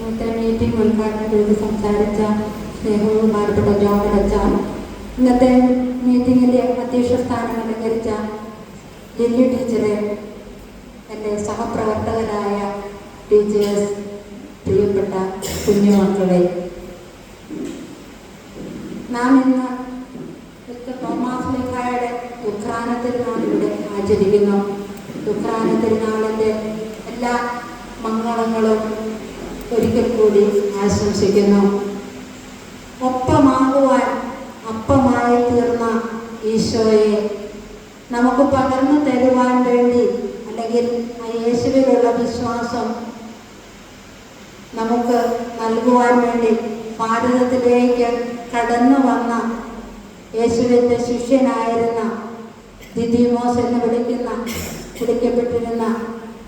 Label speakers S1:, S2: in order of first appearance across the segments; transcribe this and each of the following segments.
S1: ഇന്നത്തെ മീറ്റിംഗ് ഉദ്ഘാടനം ചെയ്ത് സംസാരിച്ച സ്നേഹബഹുമാനപ്പെട്ട ജോൺ അച്ഛ, ഇന്നത്തെ മീറ്റിങ്ങിൻ്റെ അധ്യക്ഷ സ്ഥാനം അലങ്കരിച്ച ലില്ലി ടീച്ചറെ, എൻ്റെ സഹപ്രവർത്തകരായ ടീച്ചേഴ്സ്, പ്രിയപ്പെട്ട കുഞ്ഞുമക്കളെ, നാം ഇന്ന് തോമാസ് ശ്ലീഹായുടെ ഉത്ഥാന തിരുനാൾ ഇവിടെ ആചരിക്കുന്നു. ഉത്ഥാന തിരുനാളിൻ്റെ എല്ലാ മംഗളങ്ങളും ഒരിക്കൽ കൂടി ആശംസിക്കുന്നു. ഒപ്പമാകുവാൻ അപ്പമായി തീർന്ന ഈശോയെ നമുക്ക് പകർന്നു തരുവാൻ വേണ്ടി, അല്ലെങ്കിൽ ആ യേശുവിലുള്ള വിശ്വാസം നമുക്ക് നൽകുവാൻ വേണ്ടി ഭാരതത്തിലേക്ക് കടന്നു വന്ന യേശുവിൻ്റെ ശിഷ്യനായിരുന്ന ദിദിമോസ് എന്ന് വിളിക്കപ്പെട്ടിരുന്ന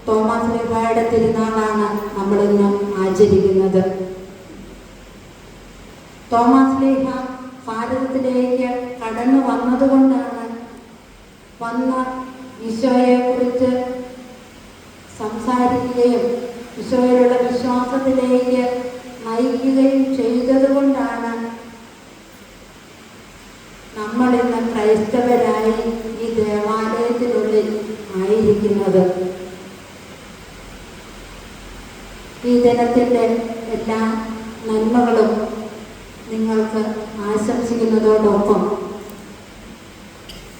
S1: തോമാസ് ശ്ലീഹായുടെ തിരുനാളാണ് നമ്മളിന്ന് ആചരിക്കുന്നത്. തോമാസ് ശ്ലീഹ ഭാരതത്തിലേക്ക് കടന്നു വന്നതുകൊണ്ടാണ് വന്ന ഈശോയെക്കുറിച്ച് സംസാരിക്കുകയും ഈശോയിലുള്ള വിശ്വാസത്തിലേക്ക് നയിക്കുകയും ചെയ്തതുകൊണ്ടാണ് നമ്മളിന്ന് ക്രൈസ്തവരായി ഈ ദേവാലയത്തിനുള്ളിൽ ആയിരിക്കുന്നത്. ഈ ദിനത്തിൻ്റെ എല്ലാ നന്മകളും നിങ്ങൾക്ക് ആശംസിക്കുന്നതോടൊപ്പം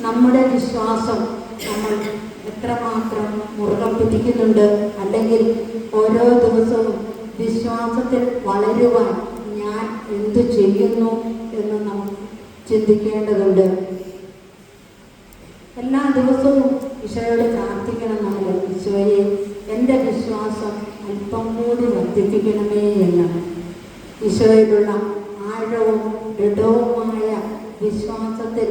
S1: നമ്മുടെ വിശ്വാസം നമ്മൾ എത്രമാത്രം മുറുകെ പിടിക്കുന്നുണ്ട്, അല്ലെങ്കിൽ ഓരോ ദിവസവും വിശ്വാസത്തിൽ വളരുവാൻ ഞാൻ എന്തു ചെയ്യുന്നു എന്ന് നമുക്ക് ചിന്തിക്കേണ്ടതുണ്ട്. എല്ലാ ദിവസവും ഈശോയോട് പ്രാർത്ഥിക്കണം നമ്മൾ, ഈശോയെ എൻ്റെ വിശ്വാസം അല്പം കൂടി വർദ്ധിപ്പിക്കണമേ എന്ന്. ഈശോയിലുള്ള ആഴവും ദൃഢവുമായ വിശ്വാസത്തിൽ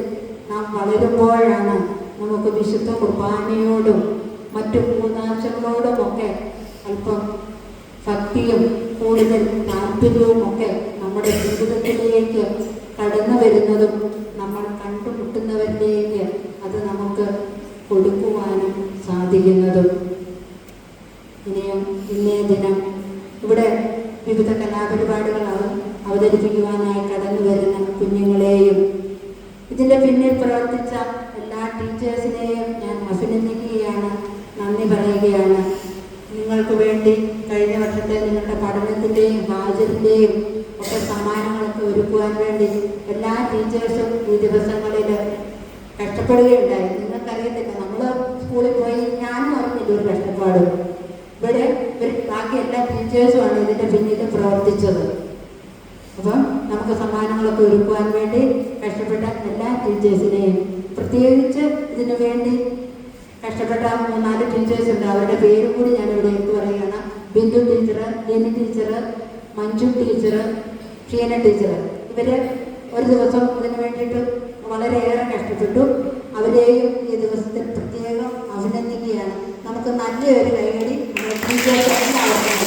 S1: നാം വളരുമ്പോഴാണ് നമുക്ക് വിശുദ്ധ കുർബാനയോടും മറ്റു കൂതാശകളോടുമൊക്കെ അല്പം ഭക്തിയും കൂടുതൽ താല്പര്യവും ഒക്കെ നമ്മുടെ ജീവിതത്തിലേക്ക് കടന്നു വരുന്നതും നമ്മൾ കണ്ടുമുട്ടുന്നവരിലേക്ക് അത് നമുക്ക് കൊടുക്കുവാനും സാധിക്കുന്നതും. ഇനിയും ഇന്നേ ദിനം ഇവിടെ വിവിധ കലാപരിപാടികൾ അവതരിപ്പിക്കുവാനായി കടന്നു വരുന്ന കുഞ്ഞുങ്ങളെയും ഇതിൻ്റെ പിന്നിൽ പ്രവർത്തിച്ച എല്ലാ ടീച്ചേഴ്സിനെയും ഞാൻ അഭിനന്ദിക്കുകയാണ്, നന്ദി പറയുകയാണ്. നിങ്ങൾക്ക് വേണ്ടി കഴിഞ്ഞ വർഷത്തെ നിങ്ങളുടെ പഠനത്തിൻ്റെയും ഹാജറിൻ്റെയും ഒക്കെ സമ്മാനങ്ങളൊക്കെ ഒരുക്കുവാൻ വേണ്ടി എല്ലാ ടീച്ചേഴ്സും ഈ ദിവസങ്ങളിൽ കഷ്ടപ്പെടുകയുണ്ടായി. നിങ്ങൾക്കറിയത്തില്ല, നമ്മൾ സ്കൂളിൽ പോയി ഞാനും അറിഞ്ഞില്ല ഒരു കഷ്ടപ്പാടും. ഇവിടെ ബാക്കി എല്ലാ ടീച്ചേഴ്സുമാണ് ഇതിൻ്റെ പിന്നിൽ പ്രവർത്തിച്ചത്. അപ്പം നമുക്ക് സമ്മാനങ്ങളൊക്കെ ഒരുക്കുവാൻ വേണ്ടി കഷ്ടപ്പെട്ട എല്ലാ ടീച്ചേഴ്സിനെയും, പ്രത്യേകിച്ച് ഇതിനു വേണ്ടി കഷ്ടപ്പെട്ട 3-4 ടീച്ചേഴ്സ് ഉണ്ട്. അവരുടെ പേരും കൂടി ഞാനിവിടെ എടുത്തു പറയുകയാണ്. Bindu teacher, Lini teacher, Manju teacher, Sheena teacher. ഇവർ ഒരു ദിവസം ഇതിനു വേണ്ടിയിട്ട് വളരെയേറെ കഷ്ടപ്പെട്ടു. അവരെയും ഈ ദിവസത്തിൽ പ്രത്യേകം അഭിനന്ദിക്കുകയാണ്. നമുക്ക് നല്ലൊരു കൈയടി ടീച്ചേഴ്സ്